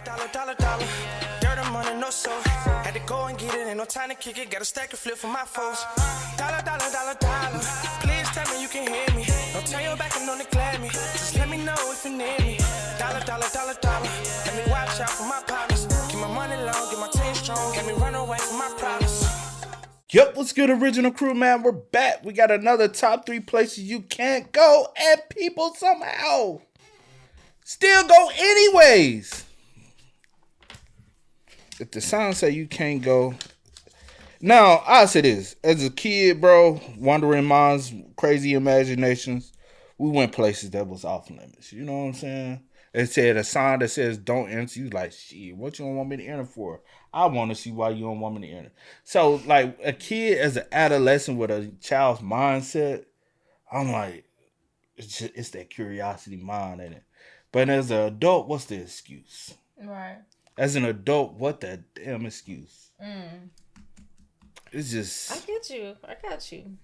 dollar. Dirt and money, no soul. Had to go and get it, ain't no time to kick it. Got a stack and flip for my foes. Dollar. Please tell me you can hear me. Don't turn your back and don't neglect me. Just let me know if you need me. Dollar. Let me watch out for my partners. Keep my money long, get my team strong. Get me run away from my problems. Yep, what's good, original crew, man? We're back. We got another top 3 places you can't go, and people somehow still go anyways. If the sign say you can't go, now I'll say this: as a kid, bro, wandering minds, crazy imaginations, we went places that was off limits. You know what I'm saying? It said a sign that says "Don't enter." You like, shit, what you don't want me to enter for? I want to see why you don't want me to enter. So, like a kid as an adolescent with a child's mindset, I'm like, it's that curiosity mind in it. But as an adult, what's the excuse? Right. As an adult, what the damn excuse? It's just. I get you. I got you.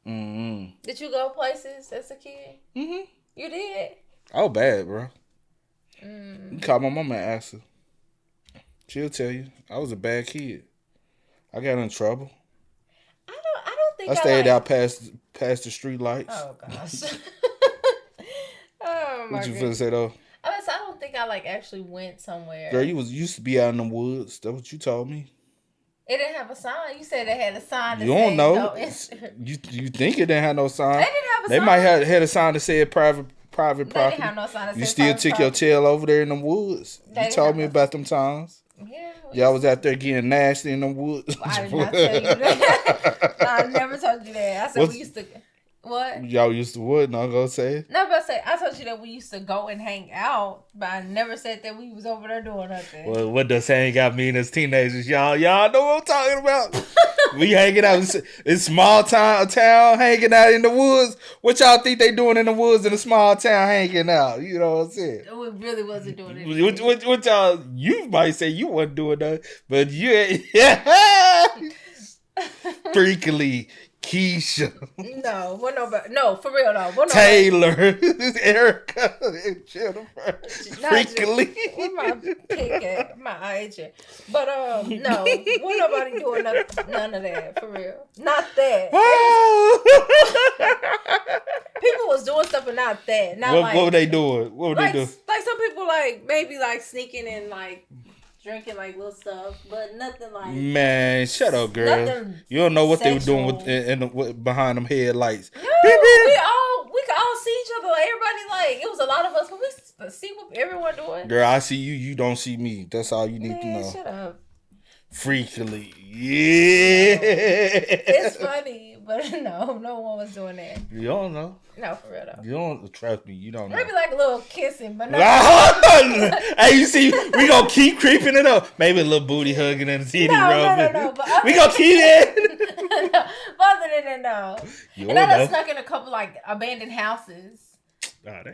Mm-hmm. Did you go places as a kid? Mm-hmm. You did? Oh, bad, bro. You call my mama and ask her. She'll tell you. I was a bad kid. I got in trouble. I don't think I stayed out past the street lights. Oh gosh. Oh my What you goodness. finna say though? I don't think I actually went somewhere. Girl, you used to be out in the woods. That's what you told me. It didn't have a sign. You said it had a sign that You don't said know. "Don't enter." You think it didn't have no sign? They didn't have a They sign. might have had a sign that said private They property. didn't have no sign that You said still private took your property. tail over there in the woods. They You didn't told have me no- about them times. Yeah. Y'all was out there getting nasty in the woods. I did not tell you that. I never told you that. I said we used to. What? Y'all used to what? Not gonna say. No, but I told you that we used to go and hang out, but I never said that we was over there doing nothing. Well, what does hang out mean as teenagers, y'all? Y'all know what I'm talking about. We hanging out in small town, hanging out in the woods. What y'all think they doing in the woods in a small town hanging out? You know what I'm saying? We really wasn't doing it. What y'all? You might say you wasn't doing that, but you, freakily. Keisha. No, what nobody. No, for real though. What Taylor, Erica, and Jennifer. Freakily. Where my pick at? My agent. But no, what nobody doing none of that for real. Not that. People was doing stuff, but not that. Not what were they doing? What were they doing? Like some people maybe sneaking and drinking little stuff, but nothing like. Man, shut up, girl. You don't know what sexual. they were doing behind them headlights. No, we could all see each other. Everybody it was a lot of us, but we see what everyone doing. Girl, I see you. You don't see me. That's all you need to know. Shut up. Freakily, yeah. It's funny, but no one was doing that. You don't know. No, for real though. You don't trust me. You don't know. Maybe a little kissing, but no. Hey, you see, we gonna keep creeping it up. Maybe a little booty hugging and a titty rubbing. No. But We gonna keep it. No, other than that, no. You And I know. done snuck in a couple abandoned houses, but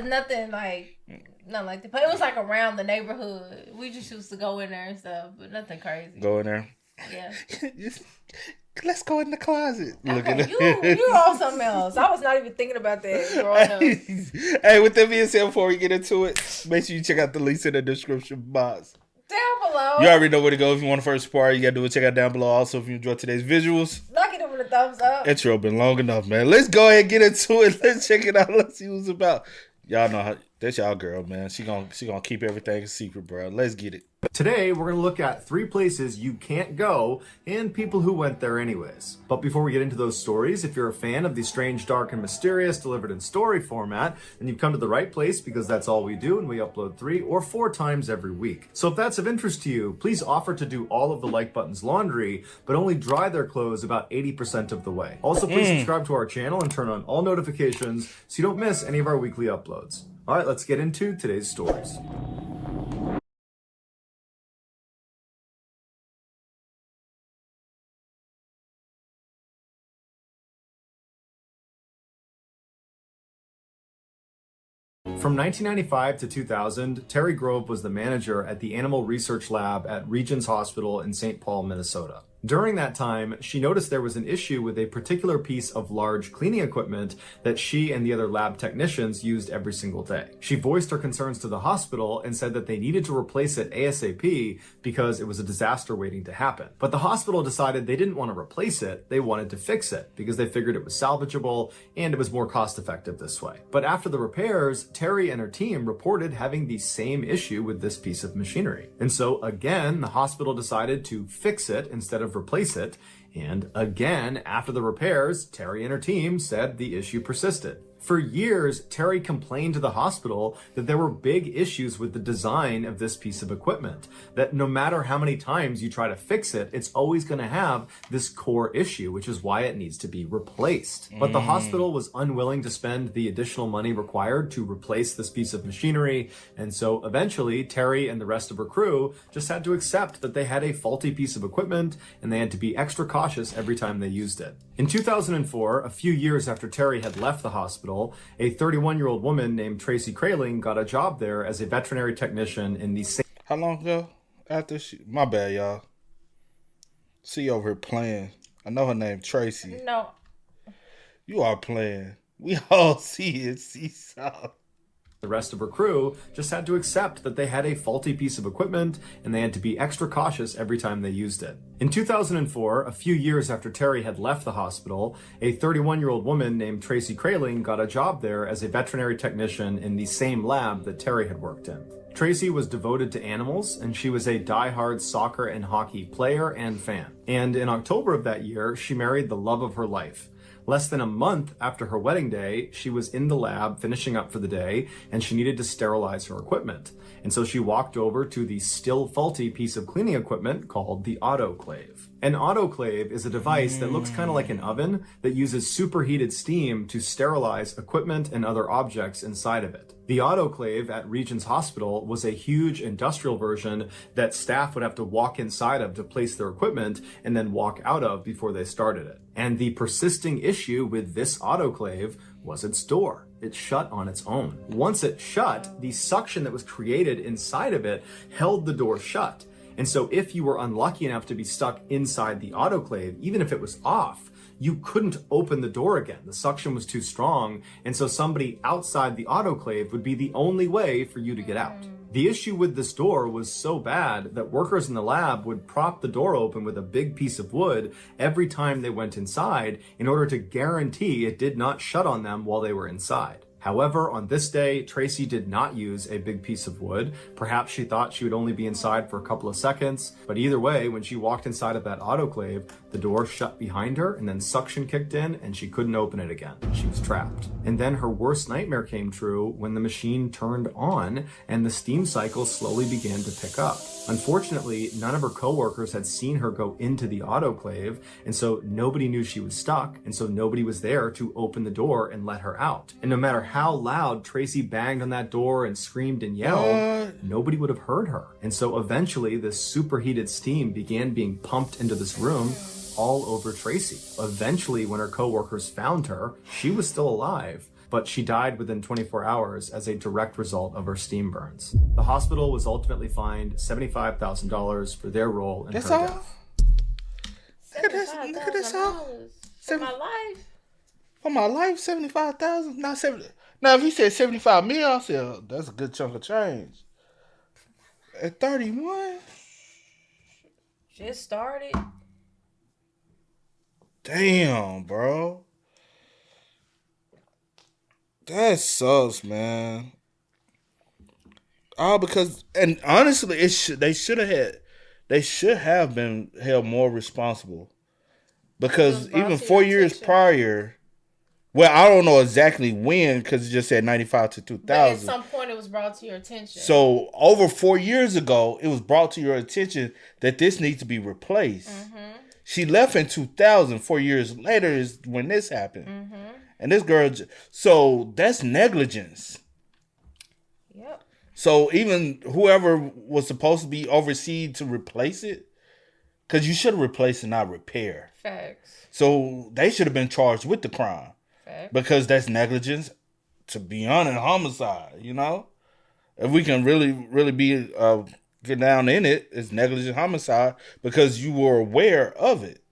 nothing nothing like that. But it was around the neighborhood. We just used to go in there and stuff, but nothing crazy. Go in there. Yeah. Let's go in the closet. Look Okay, at you on something else. I was not even thinking about that growing up. Hey, with that being said, before we get into it, make sure you check out the links in the description box. Down below. You already know where to go if you want to first part. You got to do it. Check out down below. Also, if you enjoyed today's visuals. Knock it over the thumbs up. Intro been long enough, man. Let's go ahead and get into it. Let's check it out. Let's see what it's about. Y'all know how that's y'all girl, man. She gonna keep everything a secret, bro. Let's get it. Today, we're going to look at 3 places you can't go and people who went there anyways. But before we get into those stories, if you're a fan of the strange, dark, and mysterious delivered in story format, then you've come to the right place because that's all we do and we upload 3 or 4 times every week. So if that's of interest to you, please offer to do all of the like button's laundry, but only dry their clothes about 80% of the way. Also, please subscribe to our channel and turn on all notifications so you don't miss any of our weekly uploads. All right, let's get into today's stories. From 1995 to 2000, Terry Grove was the manager at the Animal Research Lab at Regions Hospital in St. Paul, Minnesota. During that time, she noticed there was an issue with a particular piece of large cleaning equipment that she and the other lab technicians used every single day. She voiced her concerns to the hospital and said that they needed to replace it ASAP because it was a disaster waiting to happen. But the hospital decided they didn't want to replace it, they wanted to fix it because they figured it was salvageable and it was more cost effective this way. But after the repairs, Terry and her team reported having the same issue with this piece of machinery. And so again, the hospital decided to fix it instead of replace it. And again, after the repairs, Terry and her team said the issue persisted. For years, Terry complained to the hospital that there were big issues with the design of this piece of equipment, that no matter how many times you try to fix it, it's always going to have this core issue, which is why it needs to be replaced. But the hospital was unwilling to spend the additional money required to replace this piece of machinery, and so eventually Terry and the rest of her crew just had to accept that they had a faulty piece of equipment and they had to be extra cautious every time they used it. In 2004, a few years after Terry had left the hospital, a 31-year-old woman named Tracy Kraling got a job there as a veterinary technician in the same... How long ago after she... My bad, y'all. See over here playing. I know her name, Tracy. No. You are playing. We all see it. See something. The rest of her crew just had to accept that they had a faulty piece of equipment and they had to be extra cautious every time they used it. In 2004, a few years after Terry had left the hospital, a 31-year-old woman named Tracy Kraling got a job there as a veterinary technician in the same lab that Terry had worked in. Tracy was devoted to animals, and she was a die-hard soccer and hockey player and fan. And in October of that year, she married the love of her life. Less than a month after her wedding day, she was in the lab finishing up for the day, and she needed to sterilize her equipment. And so she walked over to the still faulty piece of cleaning equipment called the autoclave. An autoclave is a device that looks kind of like an oven that uses superheated steam to sterilize equipment and other objects inside of it. The autoclave at Regions Hospital was a huge industrial version that staff would have to walk inside of to place their equipment and then walk out of before they started it. And the persisting issue with this autoclave was its door. It shut on its own. Once it shut, the suction that was created inside of it held the door shut. And so if you were unlucky enough to be stuck inside the autoclave, even if it was off, you couldn't open the door again. The suction was too strong, and so somebody outside the autoclave would be the only way for you to get out. The issue with this door was so bad that workers in the lab would prop the door open with a big piece of wood every time they went inside in order to guarantee it did not shut on them while they were inside. However, on this day, Tracy did not use a big piece of wood. Perhaps she thought she would only be inside for a couple of seconds, but either way, when she walked inside of that autoclave, the door shut behind her and then suction kicked in and she couldn't open it again. She was trapped. And then her worst nightmare came true when the machine turned on and the steam cycle slowly began to pick up. Unfortunately, none of her coworkers had seen her go into the autoclave, and so nobody knew she was stuck, and so nobody was there to open the door and let her out. And no matter how loud Tracy banged on that door and screamed and yelled, nobody would have heard her. And so eventually, this superheated steam began being pumped into this room all over Tracy. Eventually, when her coworkers found her, she was still alive, but she died within 24 hours as a direct result of her steam burns. The hospital was ultimately fined $75,000 for their role in her death. Look at this all. For my life. For my life, 75,000. Not 70. Now, if he said 75 million, I said, oh, that's a good chunk of change. At 31, just started. Damn, bro. That sucks, man. All because, and honestly, they should have been held more responsible. Because even 4 years prior, well, I don't know exactly when, because it just said 95 to 2000. But at some point, it was brought to your attention. So over 4 years ago, it was brought to your attention that this needs to be replaced. Mm-hmm. She left in 2000. 4 years later is when this happened. Mm-hmm. And this girl, so that's negligence. Yep. So even whoever was supposed to be overseen to replace it, because you should have replaced and not repair. Facts. So they should have been charged with the crime. Facts. Because that's negligence, to be honest, homicide, you know? If we can really be get down in it, it's negligent homicide because you were aware of it.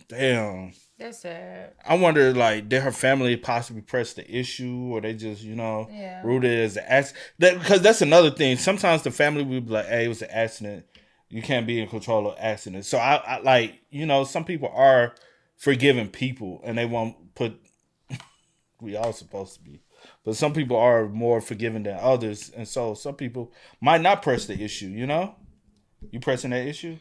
Damn. That's sad. I wonder, like, did her family possibly press the issue, or they just, ruled it as an accident? Because that's another thing. Sometimes the family would be like, "Hey, it was an accident. You can't be in control of accidents." So I like, some people are forgiving people, and they won't put. We all supposed to be, but some people are more forgiving than others, and so some people might not press the issue. You pressing that issue?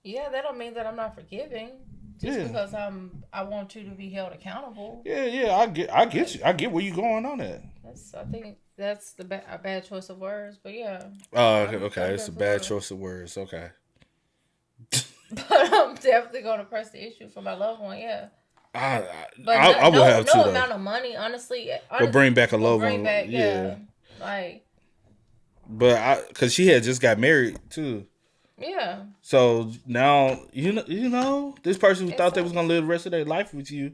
Yeah, that don't mean that I'm not forgiving. Just because I want you to be held accountable. Yeah, I get you. I get where you going on that. I think that's a bad choice of words, but yeah. Oh, okay. It's a bad choice of words. Okay. But I'm definitely gonna press the issue for my loved one. Yeah. I would have to. No amount of money, honestly. But bring back a loved one. Yeah. Like. But because she had just got married too. Yeah. So now this person who thought they was gonna live the rest of their life with you,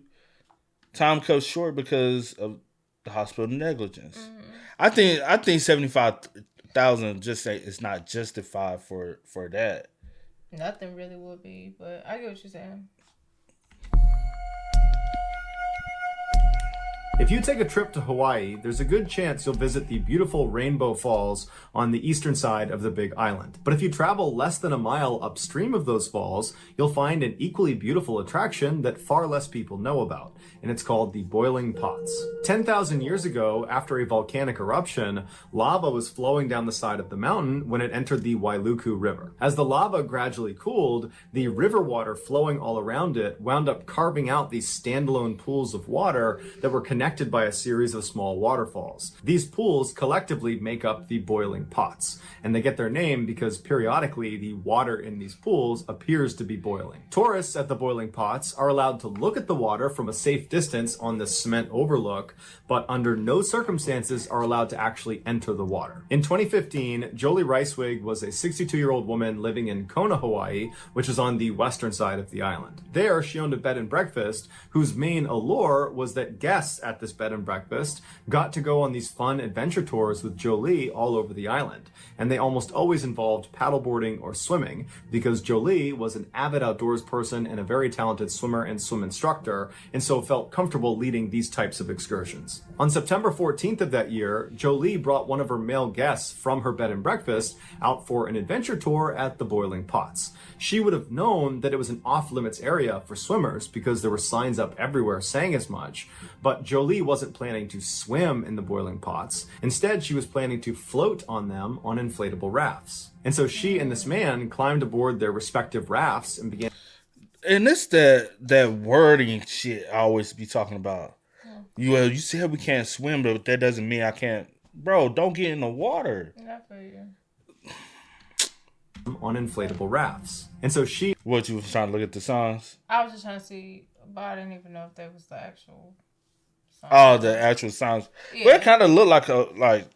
time comes short because of the hospital negligence. Mm-hmm. I think 75,000 just say it's not justified for that. Nothing really would be, but I get what you're saying. If you take a trip to Hawaii, there's a good chance you'll visit the beautiful Rainbow Falls on the eastern side of the Big Island. But if you travel less than a mile upstream of those falls, you'll find an equally beautiful attraction that far less people know about, and it's called the Boiling Pots. 10,000 years ago, after a volcanic eruption, lava was flowing down the side of the mountain when it entered the Wailuku River. As the lava gradually cooled, the river water flowing all around it wound up carving out these standalone pools of water that were connected by a series of small waterfalls. These pools collectively make up the boiling pots, and they get their name because periodically the water in these pools appears to be boiling. Tourists at the boiling pots are allowed to look at the water from a safe distance on the cement overlook, but under no circumstances are allowed to actually enter the water. In 2015, Jolie Ricewig was a 62-year-old woman living in Kona, Hawaii, which is on the western side of the island. There, she owned a bed and breakfast whose main allure was that guests at this bed and breakfast got to go on these fun adventure tours with Jolie all over the island. And they almost always involved paddleboarding or swimming because Jolie was an avid outdoors person and a very talented swimmer and swim instructor, and so felt comfortable leading these types of excursions. On September 14th of that year, Jolie brought one of her male guests from her bed and breakfast out for an adventure tour at the Boiling Pots. She would have known that it was an off-limits area for swimmers because there were signs up everywhere saying as much, but Jolie wasn't planning to swim in the boiling pots. Instead, she was planning to float on them on inflatable rafts. And so she and this man climbed aboard their respective rafts and began... And this that wording shit I always be talking about. You said we can't swim, but that doesn't mean I can't. Bro, don't get in the water. Not for you. On inflatable rafts. And so she... What, you was trying to look at the songs? I was just trying to see, but I didn't even know if that was the actual song. Oh, the actual sounds. Yeah. Well, it kind of looked like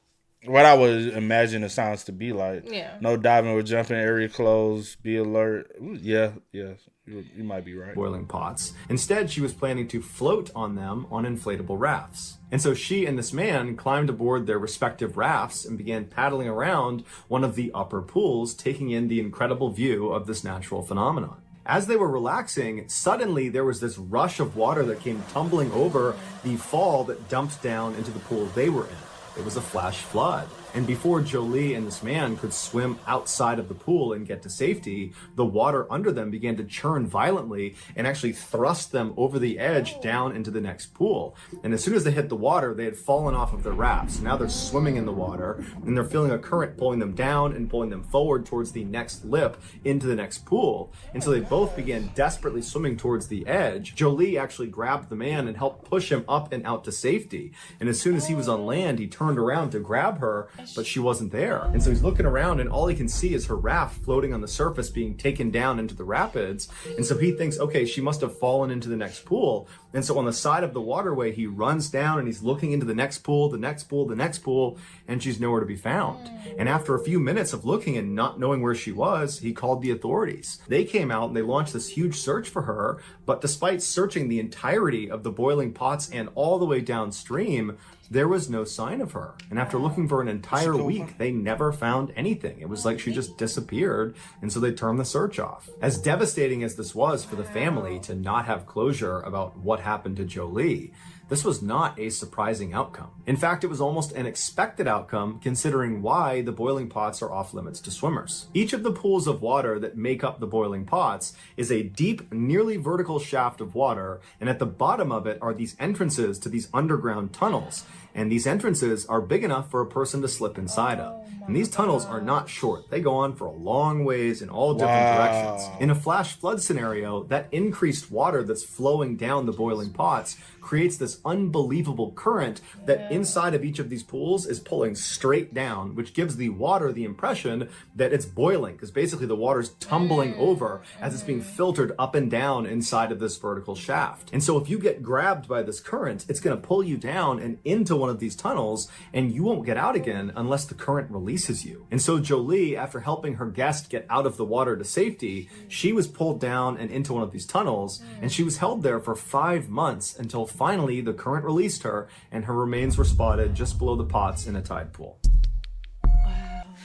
what I would imagine the sounds to be like. Yeah. No diving or jumping, area closed, be alert. Yeah. You might be right. Boiling pots. Instead, she was planning to float on them on inflatable rafts. And so she and this man climbed aboard their respective rafts and began paddling around one of the upper pools, taking in the incredible view of this natural phenomenon. As they were relaxing, suddenly there was this rush of water that came tumbling over the fall that dumped down into the pool they were in. It was a flash flood. And before Jolie and this man could swim outside of the pool and get to safety, the water under them began to churn violently and actually thrust them over the edge down into the next pool. And as soon as they hit the water, they had fallen off of their rafts. Now they're swimming in the water and they're feeling a current pulling them down and pulling them forward towards the next lip into the next pool. And so they both began desperately swimming towards the edge. Jolie actually grabbed the man and helped push him up and out to safety. And as soon as he was on land, he turned around to grab her, but she wasn't there. And so he's looking around and all he can see is her raft floating on the surface being taken down into the rapids. And so he thinks, okay, she must have fallen into the next pool. And so on the side of the waterway, he runs down and he's looking into the next pool, the next pool, the next pool, and she's nowhere to be found. And after a few minutes of looking and not knowing where she was, he called the authorities. They came out and they launched this huge search for her, but despite searching the entirety of the boiling pots and all the way downstream, There was no sign of her. And after looking for an entire week, they never found anything. It was like she just disappeared. And so they turned the search off. As devastating as this was for the family to not have closure about what happened to Jolie, this was not a surprising outcome. In fact, it was almost an expected outcome considering why the boiling pots are off limits to swimmers. Each of the pools of water that make up the boiling pots is a deep, nearly vertical shaft of water, and at the bottom of it are these entrances to these underground tunnels. And these entrances are big enough for a person to slip inside of. And these tunnels are not short. They go on for a long ways in all different directions. In a flash flood scenario, that increased water that's flowing down the boiling pots creates this unbelievable current that inside of each of these pools is pulling straight down, which gives the water the impression that it's boiling, because basically the water's tumbling over as it's being filtered up and down inside of this vertical shaft. And so if you get grabbed by this current, it's going to pull you down and into one of these tunnels, and you won't get out again unless the current releases you. And so Jolie, after helping her guest get out of the water to safety, she was pulled down and into one of these tunnels, and she was held there for 5 months until finally the current released her, and her remains were spotted just below the pots in a tide pool.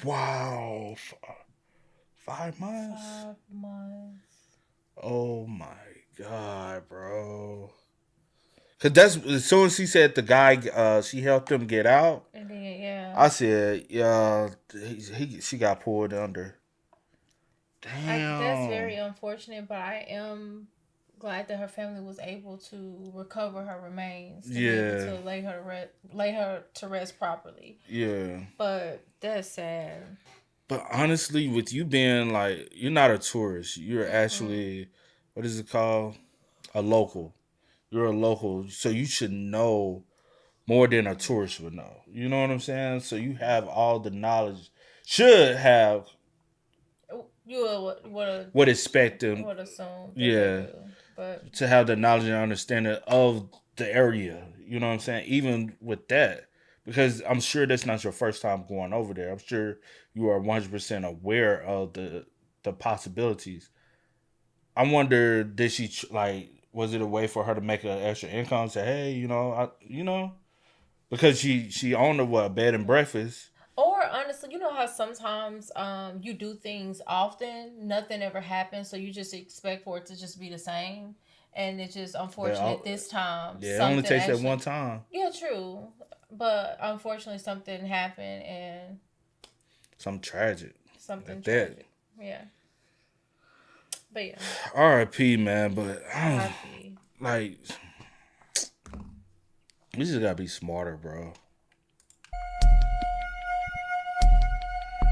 Wow. 5 months? 5 months. Oh my God, bro. Cause that's as soon as she said the guy, she helped him get out. And then I said, yeah, she got pulled under. Damn. That's very unfortunate, but I am glad that her family was able to recover her remains. To be able to lay her to rest properly. Yeah. But that's sad. But honestly, with you being like, you're not a tourist. You're actually, what is it called? A local. You're a local, so you should know more than a tourist would know. You know what I'm saying? So you have all the knowledge. Should have. You would expect them. Would assume. Yeah. But to have the knowledge and understanding of the area. You know what I'm saying? Even with that. Because I'm sure that's not your first time going over there. I'm sure you are 100% aware of the possibilities. I wonder, did she, was it a way for her to make an extra income? Say, hey, because she owned a bed and breakfast. Or honestly, you know how sometimes you do things often, nothing ever happens, so you just expect for it to just be the same, and it's just unfortunate this time. Yeah, it only takes that one time. Yeah, true, but unfortunately something happened and something tragic. Something tragic. Yeah. But yeah. R.I.P. man, but we just gotta be smarter, bro.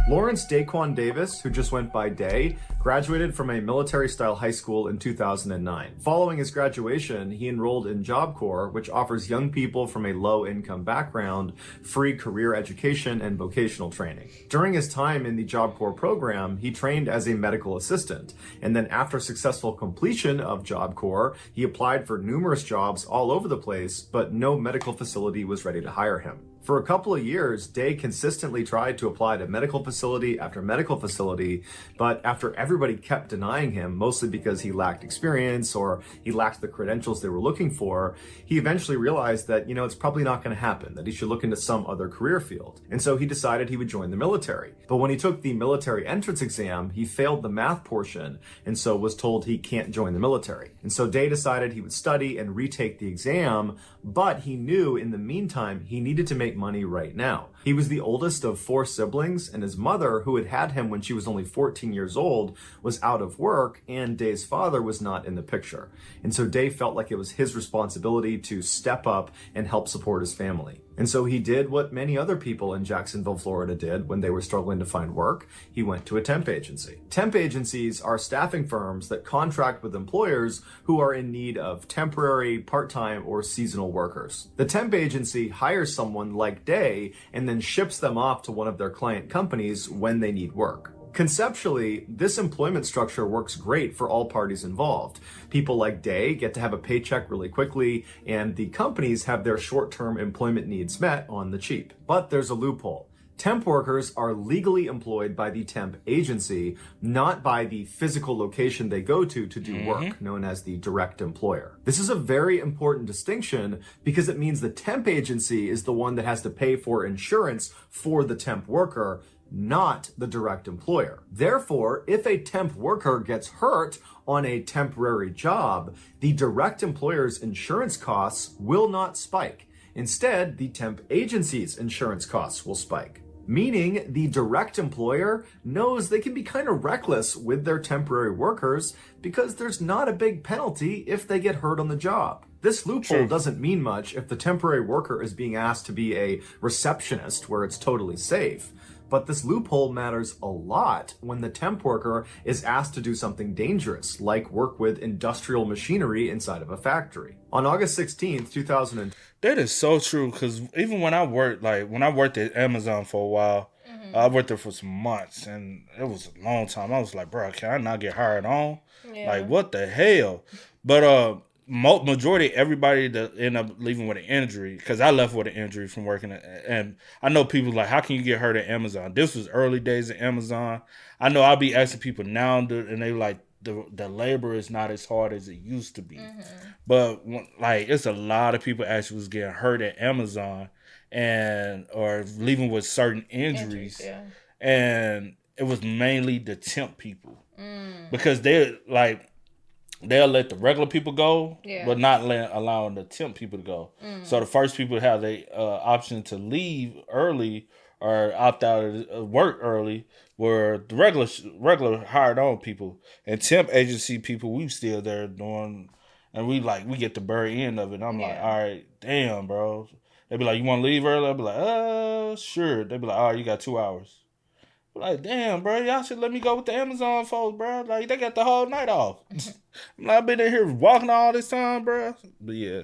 Lawrence Daquan Davis, who just went by Day, graduated from a military-style high school in 2009. Following his graduation, he enrolled in Job Corps, which offers young people from a low-income background free career education and vocational training. During his time in the Job Corps program, he trained as a medical assistant, and then after successful completion of Job Corps, he applied for numerous jobs all over the place, but no medical facility was ready to hire him. For a couple of years, Day consistently tried to apply to medical facility after medical facility, but after everybody kept denying him, mostly because he lacked experience or he lacked the credentials they were looking for, he eventually realized that, it's probably not going to happen, that he should look into some other career field. And so he decided he would join the military. But when he took the military entrance exam, he failed the math portion, and so was told he can't join the military. And so Day decided he would study and retake the exam, but he knew in the meantime he needed to make money right now. He was the oldest of 4 siblings, and his mother, who had him when she was only 14 years old, was out of work, and Day's father was not in the picture. And so Day felt like it was his responsibility to step up and help support his family. And so he did what many other people in Jacksonville, Florida did when they were struggling to find work. He went to a temp agency. Temp agencies are staffing firms that contract with employers who are in need of temporary, part-time, or seasonal workers. The temp agency hires someone like Day and then ships them off to one of their client companies when they need work. Conceptually, this employment structure works great for all parties involved. People like Day get to have a paycheck really quickly, and the companies have their short-term employment needs met on the cheap. But there's a loophole. Temp workers are legally employed by the temp agency, not by the physical location they go to do work, known as the direct employer. This is a very important distinction because it means the temp agency is the one that has to pay for insurance for the temp worker, not the direct employer. Therefore, if a temp worker gets hurt on a temporary job, the direct employer's insurance costs will not spike. Instead, the temp agency's insurance costs will spike. Meaning the direct employer knows they can be kind of reckless with their temporary workers because there's not a big penalty if they get hurt on the job. This loophole doesn't mean much if the temporary worker is being asked to be a receptionist where it's totally safe. But this loophole matters a lot when the temp worker is asked to do something dangerous, like work with industrial machinery inside of a factory. On August 16th, 2000. That is so true, because even when I worked at Amazon for a while, I worked there for some months, and it was a long time. I was like, bro, can I not get hired on? Yeah. Like, what the hell? But majority everybody that end up leaving with an injury, because I left with an injury from working and I know people like, how can you get hurt at Amazon? This was early days at Amazon. I know I'll be asking people now, and they like, the labor is not as hard as it used to be. But like, it's a lot of people actually was getting hurt at Amazon or leaving with certain injuries. And it was mainly the temp people because they'll let the regular people go, but not allowing the temp people to go. So the first people to have the option to leave early or opt out of work early were the regular hired on people. And temp agency people, we still there doing, and we get the very end of it. And I'm like, all right, damn, bro. They be like, you want to leave early? I'll be like, sure. They be like, all right, you got 2 hours. Like, damn, bro, y'all should let me go with the Amazon folks, bro. Like, they got the whole night off. I'm like, I've been in here walking all this time, bro. But yeah,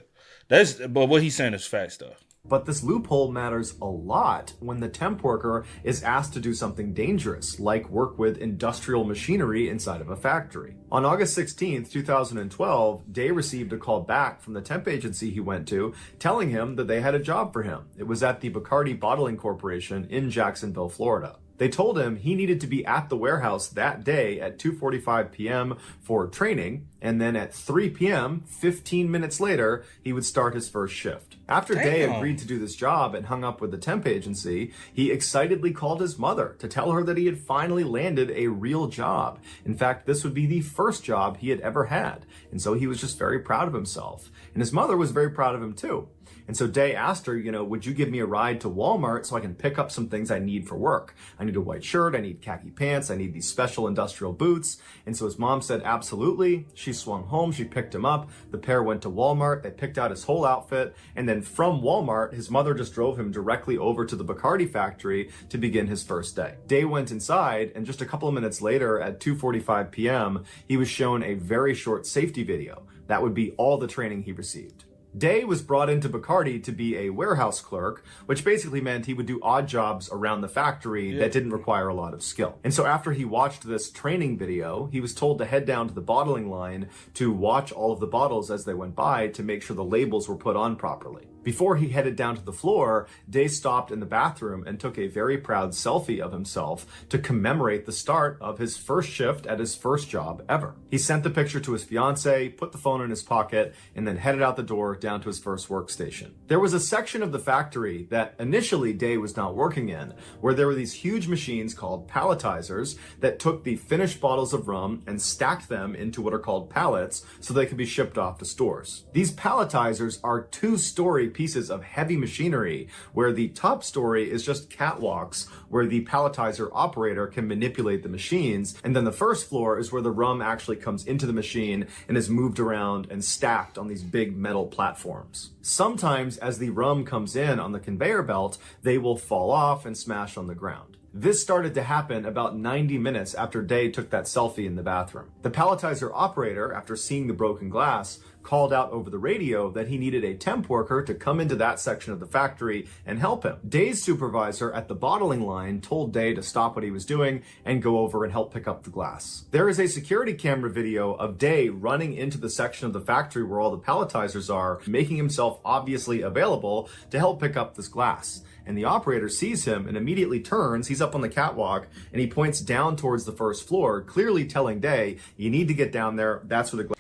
but what he's saying is fact stuff. But this loophole matters a lot when the temp worker is asked to do something dangerous, like work with industrial machinery inside of a factory. On August 16th, 2012, Day received a call back from the temp agency he went to, telling him that they had a job for him. It was at the Bacardi Bottling Corporation in Jacksonville, Florida. They told him he needed to be at the warehouse that day at 2:45 p.m. for training, and then at 3 p.m., 15 minutes later, he would start his first shift. After Day agreed to do this job and hung up with the temp agency, he excitedly called his mother to tell her that he had finally landed a real job. In fact, this would be the first job he had ever had, and so he was just very proud of himself. And his mother was very proud of him too. And so Day asked her, would you give me a ride to Walmart so I can pick up some things I need for work? I need a white shirt, I need khaki pants, I need these special industrial boots. And so his mom said, absolutely. She swung home, she picked him up. The pair went to Walmart, they picked out his whole outfit. And then from Walmart, his mother just drove him directly over to the Bacardi factory to begin his first day. Day went inside, and just a couple of minutes later at 2:45 p.m., he was shown a very short safety video. That would be all the training he received. Day was brought into Bacardi to be a warehouse clerk, which basically meant he would do odd jobs around the factory that didn't require a lot of skill. And so after he watched this training video, he was told to head down to the bottling line to watch all of the bottles as they went by to make sure the labels were put on properly. Before he headed down to the floor, Day stopped in the bathroom and took a very proud selfie of himself to commemorate the start of his first shift at his first job ever. He sent the picture to his fiance, put the phone in his pocket, and then headed out the door down to his first workstation. There was a section of the factory that initially Day was not working in, where there were these huge machines called palletizers that took the finished bottles of rum and stacked them into what are called pallets so they could be shipped off to stores. These palletizers are two-story pieces of heavy machinery where the top story is just catwalks where the palletizer operator can manipulate the machines, and then the first floor is where the rum actually comes into the machine and is moved around and stacked on these big metal platforms. Sometimes as the rum comes in on the conveyor belt, they will fall off and smash on the ground. This started to happen about 90 minutes after Day took that selfie in the bathroom. The palletizer operator, after seeing the broken glass, called out over the radio that he needed a temp worker to come into that section of the factory and help him. Day's supervisor at the bottling line told Day to stop what he was doing and go over and help pick up the glass. There is a security camera video of Day running into the section of the factory where all the palletizers are, making himself obviously available to help pick up this glass. and the operator sees him and immediately turns. He's up on the catwalk and he points down towards the first floor, clearly telling Day, you need to get down there. That's where the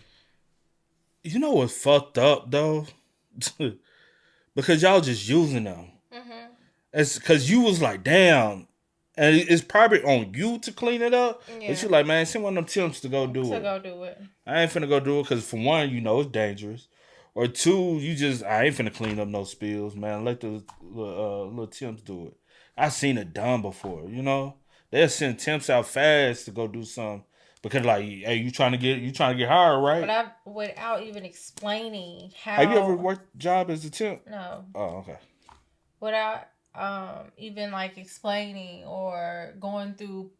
You know what's fucked up though? Because y'all just using them. Mm-hmm. It's because you was like, damn. And it's probably on you to clean it up. Yeah. But you like, man, send one of them Tims to go do it. Go do it. I ain't finna go do it because for one, you know it's dangerous. Or two, I ain't finna clean up no spills, man. Let the little Tims do it. I seen it done before, you know. They'll send Temps out fast to go do something. Because like, hey, you trying to get hired, right? But without even explaining how. Have you ever worked a job as a temp? No. Oh, okay. Without even like explaining or going through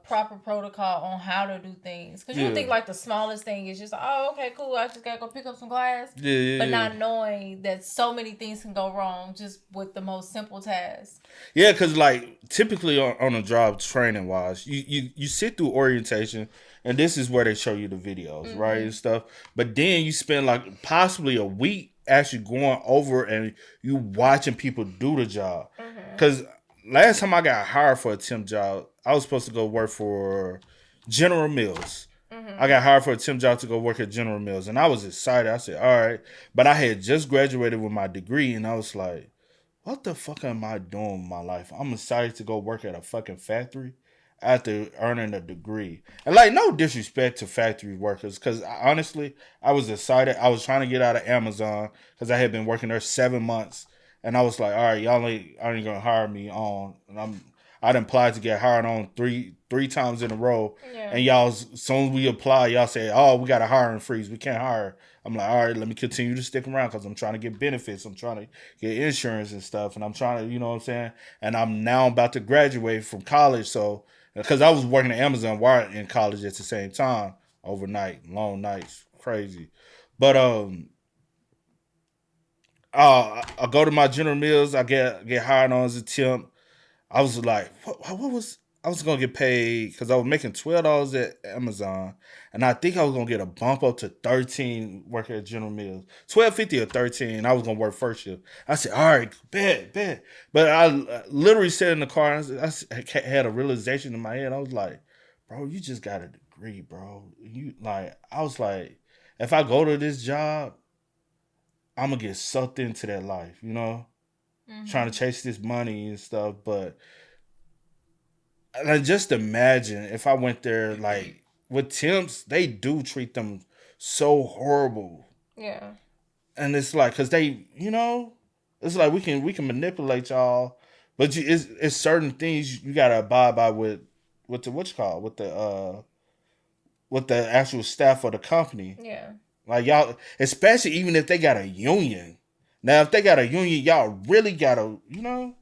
proper protocol on how to do things, because you think like the smallest thing is just like, oh, okay, cool, I just gotta go pick up some glass. But not knowing that so many things can go wrong just with the most simple tasks. Yeah, because like typically on a job training wise, you sit through orientation, and this is where they show you the videos, right, and stuff. But then you spend like possibly a week actually going over and you watching people do the job. Because last time I got hired for a temp job, I was supposed to go work for General Mills. I got hired for a temp job to go work at General Mills, and I was excited. I said, all right. But I had just graduated with my degree, and I was like, what the fuck am I doing with my life? I'm excited to go work at a fucking factory after earning a degree. And like, no disrespect to factory workers, because honestly, I was excited. I was trying to get out of Amazon because I had been working there 7 months. And I was like, all right, y'all ain't gonna hire me on. And I'd applied to get hired on three times in a row. Yeah. And y'all, as soon as we apply, y'all say, oh, we got a hiring freeze. We can't hire. I'm like, all right, let me continue to stick around because I'm trying to get benefits. I'm trying to get insurance and stuff. And I'm trying to, you know what I'm saying? And I'm now about to graduate from college. So, because I was working at Amazon while in college at the same time, overnight, long nights, crazy. But I go to my General Mills. I get hired on as a temp. I was like, I was gonna get paid because I was making $12 at Amazon, and I think I was gonna get a bump up to $13 working at General Mills, $12.50 or $13. I was gonna work first shift. I said, all right, bet. But I literally sat in the car. And I had a realization in my head. I was like, bro, you just got a degree, bro. I was like, if I go to this job, I'm gonna get sucked into that life, you know, trying to chase this money and stuff. But just imagine if I went there, like with temps, they do treat them so horrible. Yeah. And it's like, cause they, you know, it's like we can manipulate y'all, but it's certain things you gotta abide by with the actual staff of the company. Yeah. Like y'all, especially even if they got a union. Now, if they got a union, y'all really gotta, you know.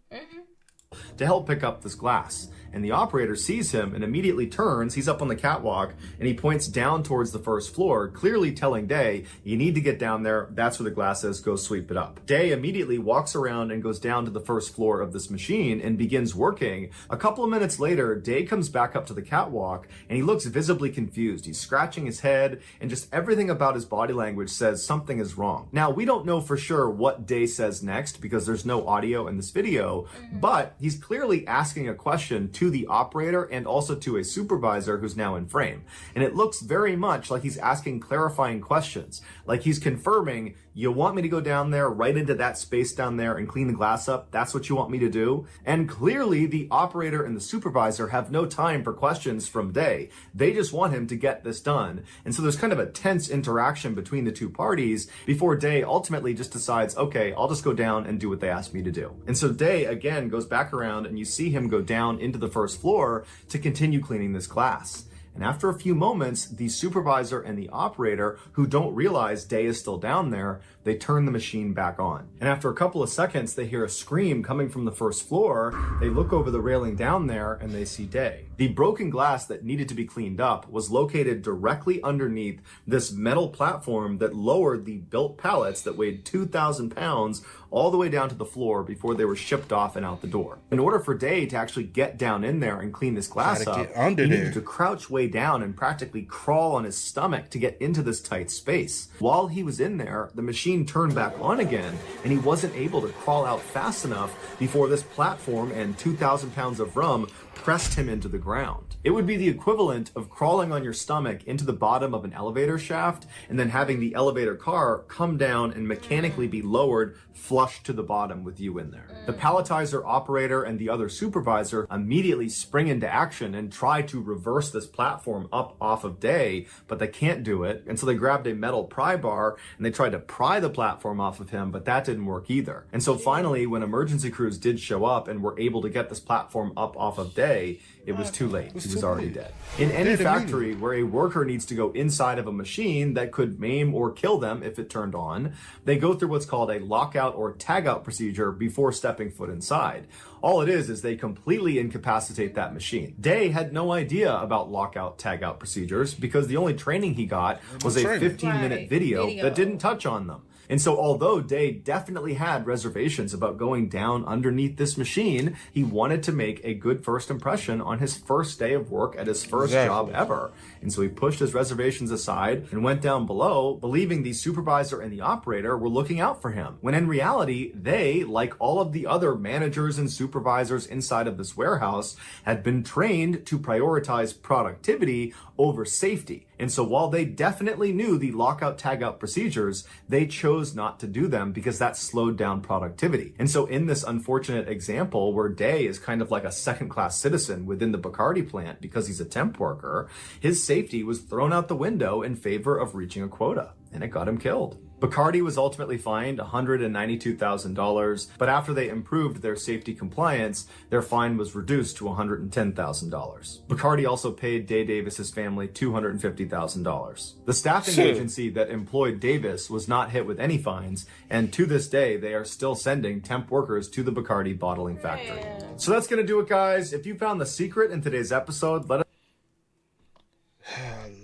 To help pick up this glass. And the operator sees him and immediately turns. He's up on the catwalk and he points down towards the first floor, clearly telling Day, you need to get down there. That's where the glass is. Go sweep it up. Day immediately walks around and goes down to the first floor of this machine and begins working. A couple of minutes later, Day comes back up to the catwalk and he looks visibly confused. He's scratching his head and just everything about his body language says something is wrong. Now, we don't know for sure what Day says next because there's no audio in this video, but he's clearly asking a question to the operator and also to a supervisor who's now in frame. And it looks very much like he's asking clarifying questions. Like he's confirming, you want me to go down there right into that space down there and clean the glass up? That's what you want me to do? And clearly the operator and the supervisor have no time for questions from Day. They just want him to get this done. And so there's kind of a tense interaction between the two parties before Day ultimately just decides, okay, I'll just go down and do what they asked me to do. And so Day again goes back around and you see him go down into the first floor to continue cleaning this glass. And after a few moments, the supervisor and the operator, who don't realize Day is still down there, they turn the machine back on. And after a couple of seconds, they hear a scream coming from the first floor. They look over the railing down there and they see Day. The broken glass that needed to be cleaned up was located directly underneath this metal platform that lowered the built pallets that weighed 2,000 pounds all the way down to the floor before they were shipped off and out the door. In order for Day to actually get down in there and clean this glass up, he needed to crouch way down and practically crawl on his stomach to get into this tight space. While he was in there, the machine turned back on again, and he wasn't able to crawl out fast enough before this platform and 2,000 pounds of rum pressed him into the ground. It would be the equivalent of crawling on your stomach into the bottom of an elevator shaft and then having the elevator car come down and mechanically be lowered flush to the bottom with you in there. The palletizer operator and the other supervisor immediately spring into action and try to reverse this platform up off of Day, but they can't do it. And so they grabbed a metal pry bar and they tried to pry the platform off of him, but that didn't work either. And so finally, when emergency crews did show up and were able to get this platform up off of Day, it was too late. He was already dead. In any factory where a worker needs to go inside of a machine that could maim or kill them if it turned on, they go through what's called a lockout or tagout procedure before stepping foot inside. All it is they completely incapacitate that machine. Day had no idea about lockout tagout procedures because the only training he got was a 15-minute video that didn't touch on them. And so although Day definitely had reservations about going down underneath this machine, he wanted to make a good first impression on his first day of work at his first job ever. And so he pushed his reservations aside and went down below, believing the supervisor and the operator were looking out for him. When in reality, they, like all of the other managers and supervisors inside of this warehouse, had been trained to prioritize productivity over safety. And so while they definitely knew the lockout tagout procedures, they chose not to do them because that slowed down productivity. And so in this unfortunate example where Day is kind of like a second-class citizen within the Bacardi plant because he's a temp worker, his safety was thrown out the window in favor of reaching a quota, and it got him killed. Bacardi was ultimately fined $192,000, but after they improved their safety compliance, their fine was reduced to $110,000. Bacardi also paid Day Davis's family $250,000. The staffing agency that employed Davis was not hit with any fines, and to this day, they are still sending temp workers to the Bacardi bottling factory. So that's going to do it, guys. If you found the secret in today's episode, let us...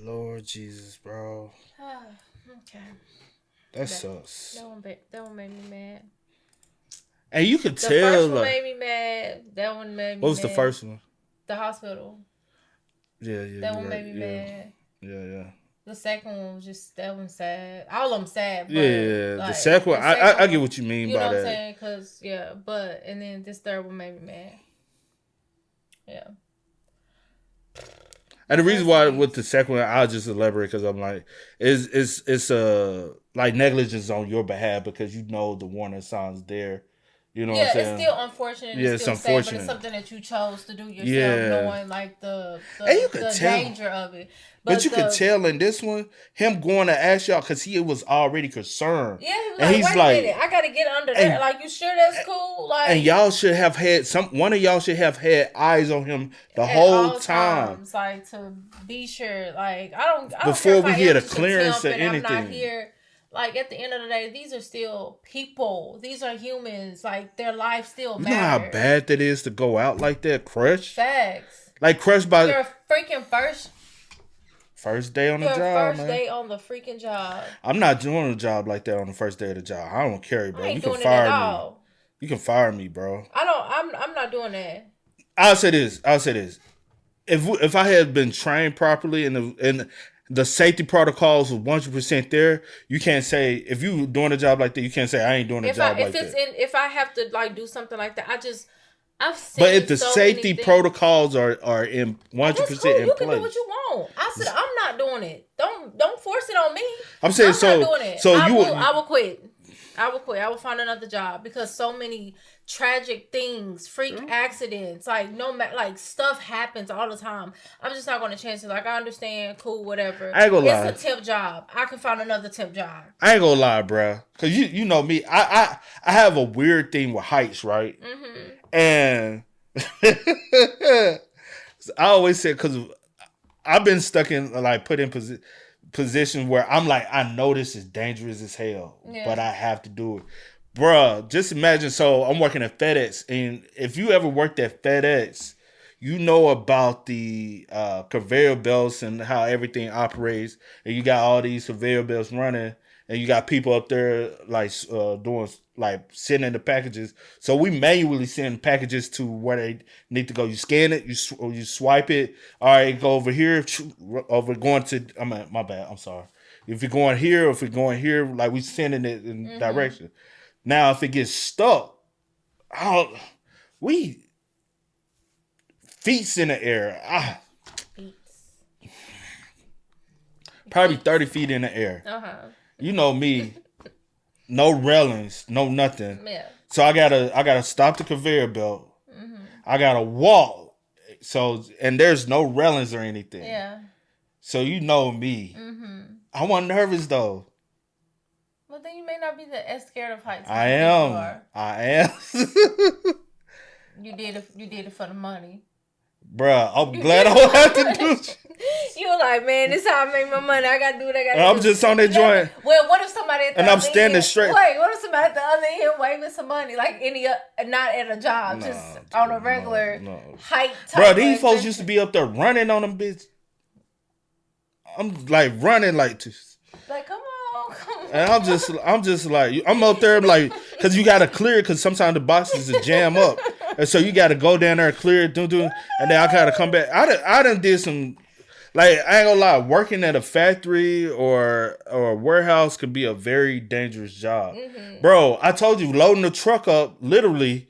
Lord Jesus, bro. Okay. That sucks. That one made me mad. And you could tell. The first one made me mad. That one made me mad. What was the first one? The hospital. Yeah. That one made me mad. Yeah. The second one was just, that one sad. All of them sad. But like, the second one, I get what you mean by that. You know what I'm saying? Because, and then this third one made me mad. Yeah. And the reason why with the second one, I'll just elaborate because I'm like, it's like negligence on your behalf because you know the warning signs there. You know what I'm saying? It's still unfortunate. Yeah, it's still unfortunate. sad, but it's something that you chose to do yourself, knowing like the danger of it. But you could tell in this one, him going to ask y'all because he was already concerned. Yeah, he was like, wait a minute, I got to get under there. Like, you sure that's cool? Like, and y'all should have had one of y'all should have had eyes on him the whole time. Like, to be sure. Like, I don't before we get a clearance or anything. I'm not here. Like, at the end of the day, these are still people. These are humans. Like, their life still matters. You know how bad that is to go out like that, crushed? Facts. Like, crushed by... Your freaking first day on the job, man. First day on the freaking job. I'm not doing a job like that on the first day of the job. I don't care, bro. You can fire me. You can fire me, bro. I'm not doing that. I'll say this. If I had been trained properly and the safety protocols was 100% there, you can't say, if you doing a job like that, you can't say I ain't doing a job like that. If I have to like do something like that, I've seen. But if the safety protocols are in 100% in place, you can do what you want. I said I'm not doing it. Don't force it on me. I'm saying I'm not doing it. I will quit. I will quit. I will find another job because so many tragic things, freak accidents, like stuff happens all the time. I'm just not going to chance it. Like, I understand, cool, whatever. I ain't gonna lie. It's a temp job. I can find another temp job. I ain't gonna lie, bro. Cause you know me. I have a weird thing with heights, right? Mm-hmm. And I always say, cause I've been stuck in put in position where I'm like, I know this is dangerous as hell, but I have to do it. Bruh, just imagine, so I'm working at FedEx, and if you ever worked at FedEx, you know about the conveyor belts and how everything operates, and you got all these conveyor belts running, and you got people up there like doing like sending the packages. So we manually send packages to where they need to go. You scan it, you swipe it. All right, go over here. Over going to. My bad. I'm sorry. If you're going here, or if you're going here, like we sending it in direction. Now, if it gets stuck, we feet's in the air. Probably 30 feet in the air. You know me, no railings, no nothing. Yeah. So I gotta stop the conveyor belt. I gotta walk. So and there's no railings or anything. Yeah. So you know me. I wasn't nervous though. Well, then you may not be as scared of heights. I am. You did it for the money. Bruh, I'm glad I don't have to do it. You were like, man, this is how I make my money. I gotta do what I gotta do. I'm just on that joint. Well, what if somebody at the And I'm other standing end, straight. Wait, what if somebody at the other end waving some money? Like not at a job, just on a regular height type. Bruh, these folks used to be up there running on them bitch. I'm like running like this. Like, come on. And I'm just like, I'm up there like, cause you gotta clear it, cause sometimes the boxes will jam up. And so you gotta go down there and clear it, and then I gotta come back. I done did some, like, I ain't gonna lie, working at a factory or a warehouse could be a very dangerous job. Bro, I told you, loading the truck up, literally,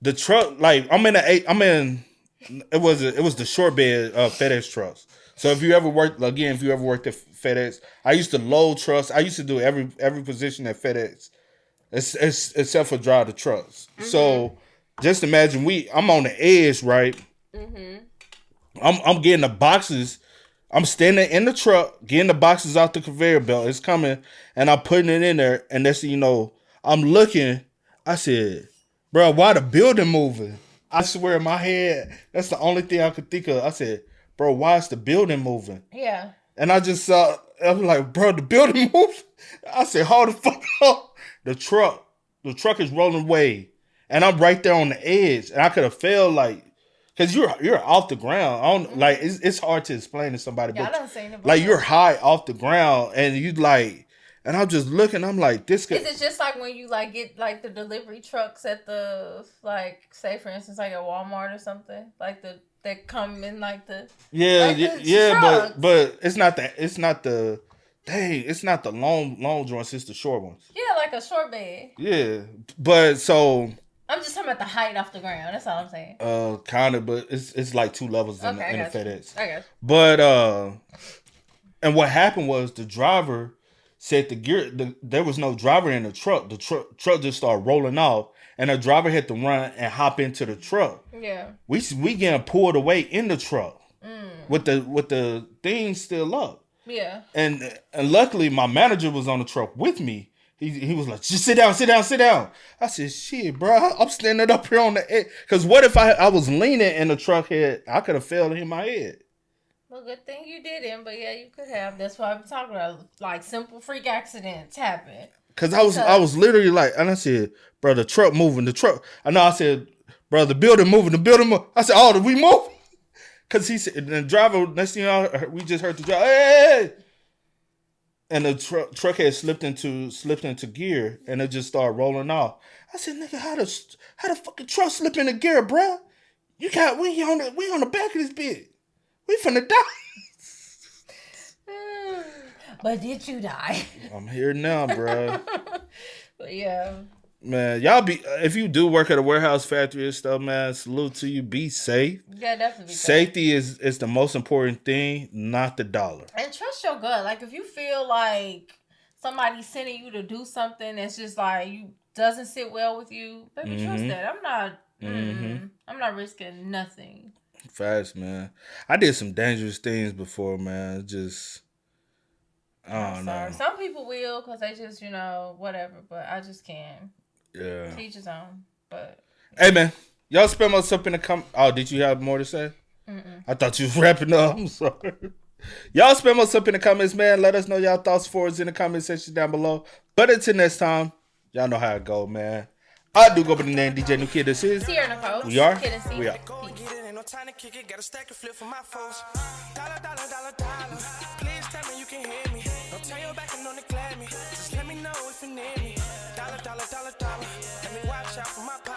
the truck, like, it was the short bed FedEx trucks. So if you ever worked at FedEx, I used to load trucks. I used to do every position at FedEx, except for drive the trucks. So just imagine I'm on the edge, right? I'm getting the boxes. I'm standing in the truck, getting the boxes out the conveyor belt. It's coming, and I'm putting it in there. And that's, I'm looking. I said, bro, why the building moving? I swear in my head, that's the only thing I could think of. I said, bro, why is the building moving? Yeah. And I was like, bro, the building moving? I said, hold the fuck up. The truck is rolling away. And I'm right there on the edge. And I could have fell, like, because you're off the ground. Like, it's hard to explain to somebody. Yeah, but I done seen it before. like, you're high off the ground. And you like, and I'm just looking. I'm like, this could. Is it just like when you like get like the delivery trucks at the, like, say for instance, like at Walmart or something? Like that come in like the trucks. but it's not the long joints, it's the short ones. Yeah, like a short bed. Yeah. But so I'm just talking about the height off the ground. That's all I'm saying. Kind of, but it's like 2 levels in the FedEx. I got you. But and what happened was the driver said there was no driver in the truck. The truck just started rolling off, and the driver had to run and hop into the truck. Yeah. We getting pulled away in the truck with the thing still up. Yeah. And luckily my manager was on the truck with me. He was like, just sit down. I said, shit, bro, I'm standing up here on the edge. Because what if I was leaning in the truck head? I could have fell and hit my head. Well, good thing you didn't, but yeah, you could have. That's why I'm talking about, like, simple freak accidents happen. Because I was literally like, and I said, bro, the truck moving, I said, bro, the building moving. I said, oh, did we move? Because he said, the driver, next thing you know, we just heard the driver, hey! And the truck had slipped into gear, and it just started rolling off. I said, nigga, how the fucking truck slip into gear, bro? We on the back of this bitch. We finna die. But did you die? I'm here now, bro. But yeah. Man, if you do work at a warehouse, factory and stuff, man, salute to you. Be safe. Yeah, definitely. Safety is the most important thing, not the dollar. And trust your gut. Like, if you feel like somebody's sending you to do something that's just like doesn't sit well with you, baby, trust that. I'm not risking nothing. Fast, man. I did some dangerous things before, man. I don't know. Some people will because they just, whatever. But I just can't. Yeah. Teach his own. But hey, man, y'all spam us up in the comments. Oh, did you have more to say? I thought you was wrapping up. I'm sorry. Y'all spam us up in the comments, man. Let us know y'all thoughts for us in the comment section down below. But until next time, y'all know how it go, man. I do go by the name DJ New Kid. This is Sierra Nicole. We are. Kid and C. We are. Peace. no time to kick it. Got a stack of flip for my foes. Dollar, dollar, dollar, dollar. Please tell me you can hear me. Don't turn your back and don't neglect me. Just let me know if you need me. Dollar, dollar, dollar, dollar. Let me watch out for my pocket.